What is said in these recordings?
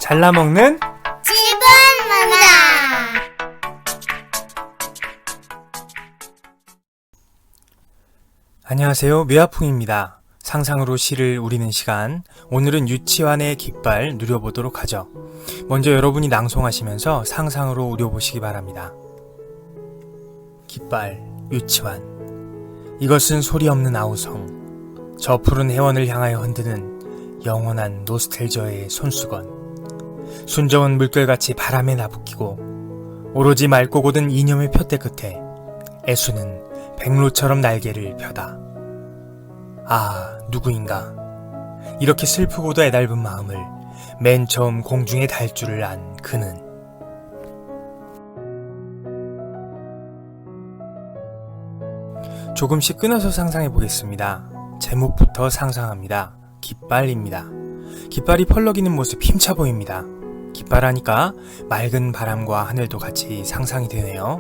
잘라먹는 집은 문화. 안녕하세요, 묘아풍입니다. 상상으로 시를 우리는 시간, 오늘은 유치환의 깃발 누려보도록 하죠. 먼저 여러분이 낭송하시면서 상상으로 우려보시기 바랍니다. 깃발, 유치환. 이것은 소리 없는 아우성, 저 푸른 해원을 향하여 흔드는 영원한 노스텔저의 손수건. 순정은 물결같이 바람에 나부끼고 오로지 맑고 고든 이념의 표대 끝에 애수는 백로처럼 날개를 펴다. 아, 누구인가? 이렇게 슬프고도 애달픈 마음을 맨 처음 공중에 달 줄을 안 그는. 조금씩 끊어서 상상해 보겠습니다. 제목부터 상상합니다. 깃발입니다. 깃발이 펄럭이는 모습 힘차 보입니다. 깃발하니까 맑은 바람과 하늘도 같이 상상이 되네요.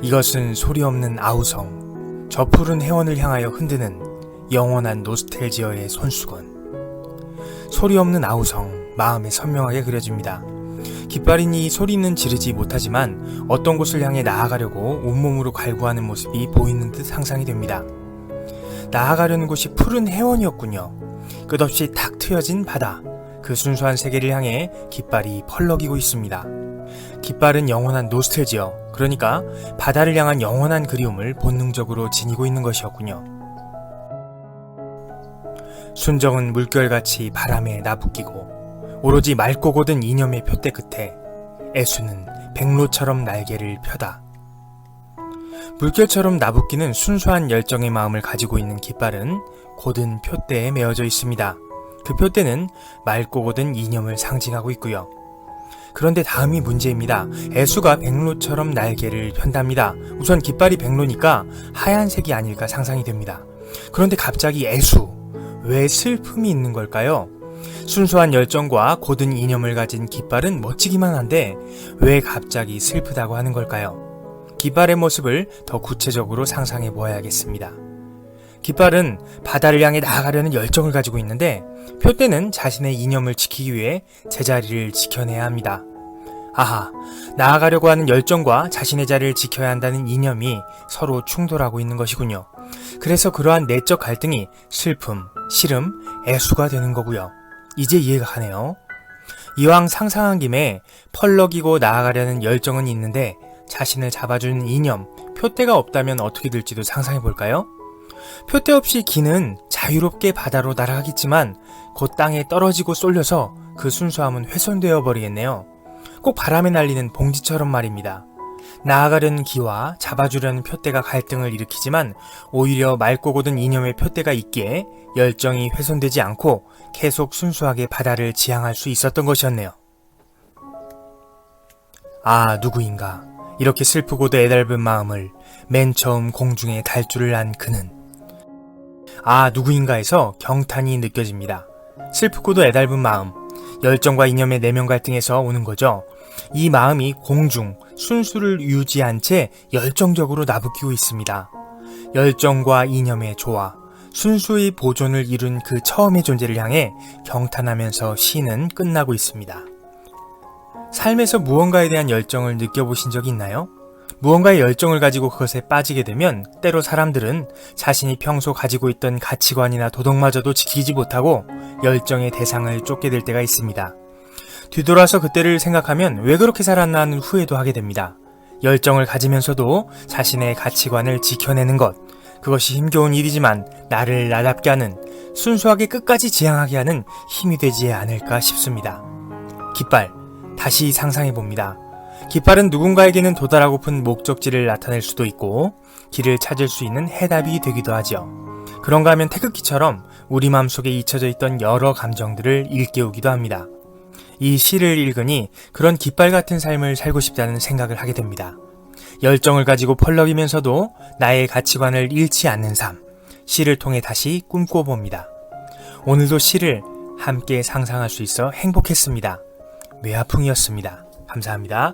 이것은 소리 없는 아우성, 저 푸른 해원을 향하여 흔드는 영원한 노스텔지어의 손수건. 소리 없는 아우성, 마음에 선명하게 그려집니다. 깃발이니 소리는 지르지 못하지만 어떤 곳을 향해 나아가려고 온몸으로 갈구하는 모습이 보이는 듯 상상이 됩니다. 나아가려는 곳이 푸른 해원이었군요. 끝없이 탁 트여진 바다, 그 순수한 세계를 향해 깃발이 펄럭이고 있습니다. 깃발은 영원한 노스텔지어, 그러니까 바다를 향한 영원한 그리움을 본능적으로 지니고 있는 것이었군요. 순정은 물결같이 바람에 나부끼고 오로지 맑고 고든 이념의 표대 끝에 애수는 백로처럼 날개를 펴다. 물결처럼 나부끼는 순수한 열정의 마음을 가지고 있는 깃발은 고든 표대에 메어져 있습니다. 그 표대는 맑고 고든 이념을 상징하고 있고요. 그런데 다음이 문제입니다. 애수가 백로처럼 날개를 편답니다. 우선 깃발이 백로니까 하얀색이 아닐까 상상이 됩니다. 그런데 갑자기 애수, 왜 슬픔이 있는 걸까요? 순수한 열정과 고든 이념을 가진 깃발은 멋지기만 한데 왜 갑자기 슬프다고 하는 걸까요? 깃발의 모습을 더 구체적으로 상상해 보아야겠습니다. 깃발은 바다를 향해 나아가려는 열정을 가지고 있는데 표대는 자신의 이념을 지키기 위해 제자리를 지켜내야 합니다. 아하, 나아가려고 하는 열정과 자신의 자리를 지켜야 한다는 이념이 서로 충돌하고 있는 것이군요. 그래서 그러한 내적 갈등이 슬픔, 시름, 애수가 되는 거고요. 이제 이해가 가네요. 이왕 상상한 김에 펄럭이고 나아가려는 열정은 있는데 자신을 잡아주는 이념, 표대가 없다면 어떻게 될지도 상상해 볼까요? 표대 없이 기는 자유롭게 바다로 날아가겠지만 곧 땅에 떨어지고 쏠려서 그 순수함은 훼손되어 버리겠네요. 꼭 바람에 날리는 봉지처럼 말입니다. 나아가려는 기와 잡아주려는 표대가 갈등을 일으키지만 오히려 맑고 고든 이념의 표대가 있기에 열정이 훼손되지 않고 계속 순수하게 바다를 지향할 수 있었던 것이었네요. 아, 누구인가? 이렇게 슬프고도 애달픈 마음을 맨 처음 공중에 달 줄을 안 그는. 아, 누구인가에서 경탄이 느껴집니다. 슬프고도 애달픈 마음, 열정과 이념의 내면 갈등에서 오는 거죠. 이 마음이 공중, 순수를 유지한 채 열정적으로 나부끼고 있습니다. 열정과 이념의 조화, 순수의 보존을 이룬 그 처음의 존재를 향해 경탄하면서 시는 끝나고 있습니다. 삶에서 무언가에 대한 열정을 느껴보신 적이 있나요? 무언가의 열정을 가지고 그것에 빠지게 되면 때로 사람들은 자신이 평소 가지고 있던 가치관이나 도덕마저도 지키지 못하고 열정의 대상을 쫓게 될 때가 있습니다. 뒤돌아서 그때를 생각하면 왜 그렇게 살았나 하는 후회도 하게 됩니다. 열정을 가지면서도 자신의 가치관을 지켜내는 것, 그것이 힘겨운 일이지만 나를 나답게 하는, 순수하게 끝까지 지향하게 하는 힘이 되지 않을까 싶습니다. 깃발, 다시 상상해봅니다. 깃발은 누군가에게는 도달하고픈 목적지를 나타낼 수도 있고 길을 찾을 수 있는 해답이 되기도 하죠. 그런가 하면 태극기처럼 우리 마음속에 잊혀져 있던 여러 감정들을 일깨우기도 합니다. 이 시를 읽으니 그런 깃발 같은 삶을 살고 싶다는 생각을 하게 됩니다. 열정을 가지고 펄럭이면서도 나의 가치관을 잃지 않는 삶, 시를 통해 다시 꿈꿔봅니다. 오늘도 시를 함께 상상할 수 있어 행복했습니다. 묘아풍이었습니다. 감사합니다.